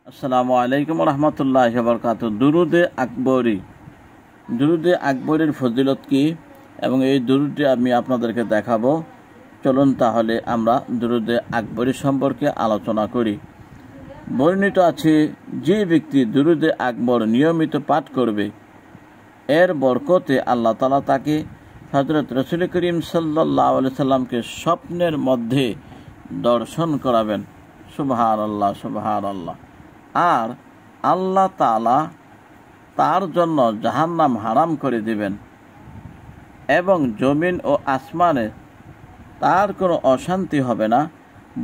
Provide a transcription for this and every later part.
আসসালামু আলাইকুম রহমতুল্লাহি ওয়া বারাকাতুহু। দুরুদে আকবরের ফজিলত কি এবং এই দুরুদটি আমি আপনাদেরকে দেখাবো। চলুন তাহলে আমরা দুরুদে আকবরী সম্পর্কে আলোচনা করি। বর্ণিত আছে, যে ব্যক্তি দুরুদে আকবর নিয়মিত পাঠ করবে এর বরকতে আল্লাহ তাআলা তাকে হযরত রাসূল করিম সাল্লাল্লাহু আলাইহি সাল্লামকে স্বপ্নের মধ্যে দর্শন করাবেন। সুবহানাল্লাহ, সুবহানাল্লাহ। আর আল্লাহ তাআলা তার জন্য জাহান্নাম হারাম করে দিবেন এবং জমিন ও আসমানে তার কোনো অশান্তি হবে না,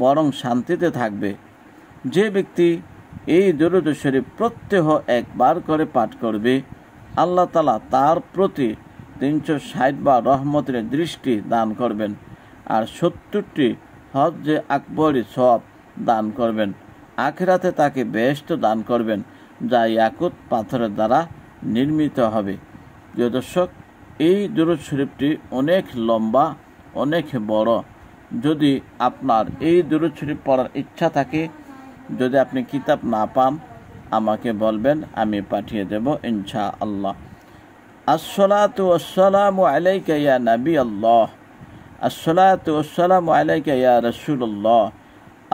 বরং শান্তিতে থাকবে। যে ব্যক্তি এই দুরূদ শরীফ প্রত্যহ একবার করে পাঠ করবে, আল্লাহ তাআলা তার প্রতি 360 বার রহমতের দৃষ্টি দান করবেন আর 70টি হজ্জে আকবরী সওয়াব দান করবেন। আখিরাতে তাকে বেহেশত দান করবেন, যা ইয়াকুত পাথরের দ্বারা নির্মিত হবে। প্রিয় দর্শক, এই দুরূদ শরীফটি অনেক লম্বা, অনেক বড়। যদি আপনার এই দুরূদ শরীফ পড়ার ইচ্ছা থাকে, যদি আপনি কিতাব না পান আমাকে বলবেন, আমি পাঠিয়ে দেব ইনশাআল্লাহ। আসসালাতু ওয়াসসালামু আলাইকা ইয়া নবী আল্লাহ, আসসালাতু ওয়াসসালামু আলাইকা ইয়া রাসূলুল্লাহ,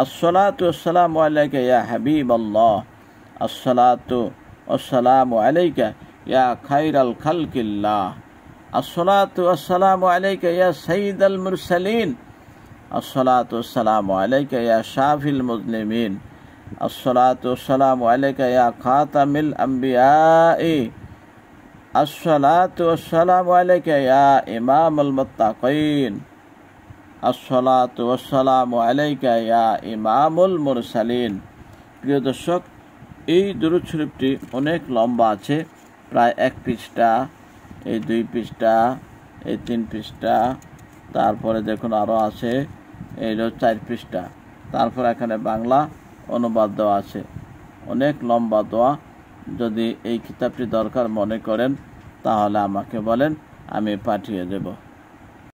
আসসালাতু ওয়াসসালামু আলাইকা ইয়া হাবিবাল্লাহ, আসসালাতু ওয়াসসালামু আলাইকা ইয়া খায়রাল খালকিল্লাহ, আসসালাতু ওয়াসসালামু আলাইকা ইয়া সাইয়্যিদাল মুরসালিন, আসসালাতু ওয়াসসালামু আলাইকা ইয়া শাফিল মুজলিমিন, আসসালাতু ওয়াসসালামু আলাইকা ইয়া খাতামিল আম্বিয়া'i, আসসালাতু ওয়াসসালামু আলাইকা ইয়া ইমামুল মুত্তাকিন, আসসালাতু ওয়াসসালামু আলাইকা ইয়া ইমামুল মুরসালিন। প্রিয় দর্শক, এই দুরূদ শরীফটি অনেক লম্বা আছে, প্রায় 1 পৃষ্ঠা, এই 2 পৃষ্ঠা, এই 3 পৃষ্ঠা, তারপরে দেখুন আরও আছে, এইটা 4 পৃষ্ঠা, তারপর এখানে বাংলা অনুবাদ দেওয়া আছে। অনেক লম্বা দোয়া। যদি এই কিতাবটি দরকার মনে করেন তাহলে আমাকে বলেন, আমি পাঠিয়ে দেব।